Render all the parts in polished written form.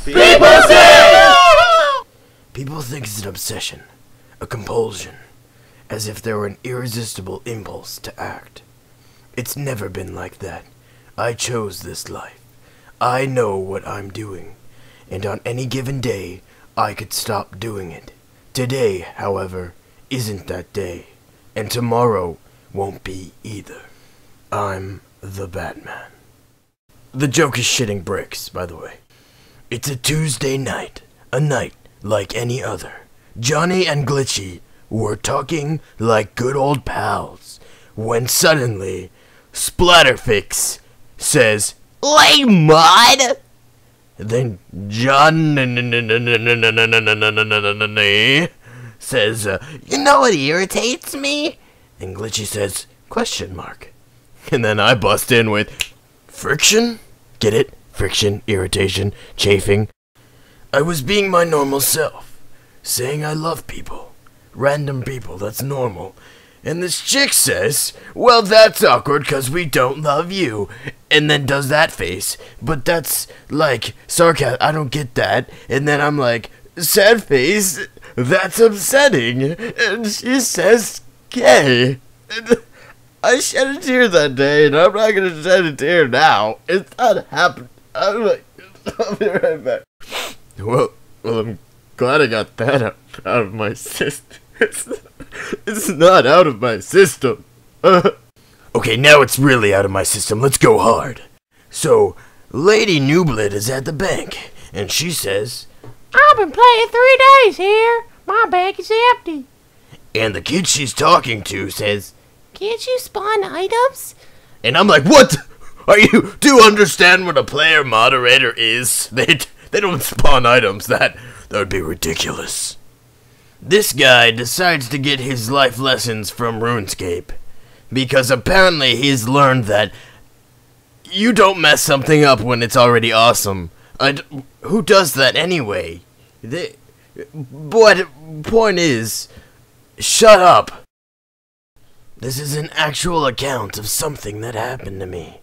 People say! People think it's an obsession, a compulsion, as if there were an irresistible impulse to act. It's never been like that. I chose this life. I know what I'm doing, and on any given day, I could stop doing it. Today, however, isn't that day, and tomorrow won't be either. I'm the Batman. The joke is shitting bricks, by the way. It's a Tuesday night, a night like any other. Johnny and Glitchy were talking like good old pals, when suddenly, Splatterfix says, "Lay mud!" Then Johnny says, "You know what irritates me?" And Glitchy says, question mark. And then I bust in with, friction? Get it? Friction, irritation, chafing. I was being my normal self, saying I love people. Random people, that's normal. And this chick says, well, that's awkward because we don't love you. And then does that face. But that's like sarcasm. I don't get that. And then I'm like, sad face? That's upsetting. And she says, gay. And I shed a tear that day, and I'm not going to shed a tear now. It's not happening. I'm like, I'll be right back. Well, I'm glad I got that out of my system. It's not out of my system. Okay, now it's really out of my system. Let's go hard. So, Lady Newblet is at the bank, and she says, I've been playing 3 days here. My bank is empty. And the kid she's talking to says, Can't you spawn items? and I'm like, what? Do you understand what a player moderator is? They don't spawn items. That would be ridiculous. This guy decides to get his life lessons from RuneScape, because apparently he's learned that you don't mess something up when it's already awesome. Who does that anyway? But point is, shut up. This is an actual account of something that happened to me.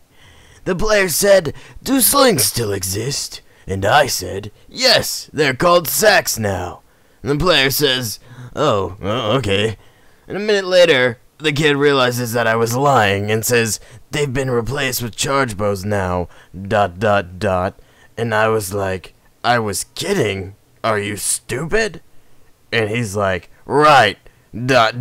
The player said, do slings still exist? And I said, yes, they're called sacks now. And the player says, oh, okay. And a minute later, the kid realizes that I was lying and says, they've been replaced with charge bows now, ... And I was like, I was kidding. Are you stupid? And he's like, right, ... And I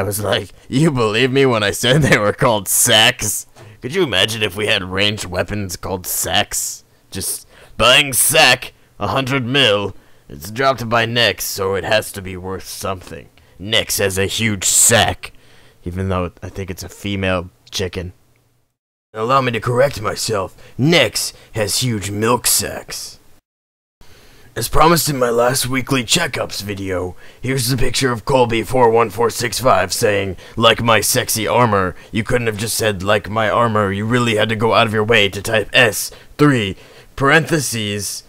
was like, you believe me when I said they were called sacks? Could you imagine if we had ranged weapons called sacks? Just buying sack, 100 mil. It's dropped by Nex, so it has to be worth something. Nex has a huge sack, even though I think it's a female chicken. Allow me to correct myself. Nex has huge milk sacks. As promised in my last weekly checkups video, here's the picture of Colby41465 saying, like my sexy armor. You couldn't have just said, like my armor. You really had to go out of your way to type S3, parentheses,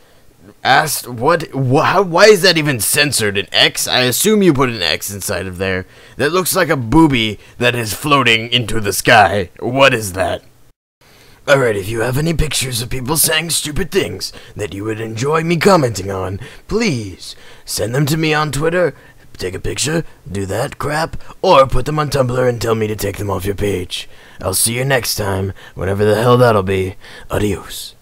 asked, why is that even censored? An X? I assume you put an X inside of there. That looks like a booby that is floating into the sky. What is that? Alright, if you have any pictures of people saying stupid things that you would enjoy me commenting on, please send them to me on Twitter, take a picture, do that crap, or put them on Tumblr and tell me to take them off your page. I'll see you next time, whenever the hell that'll be. Adios.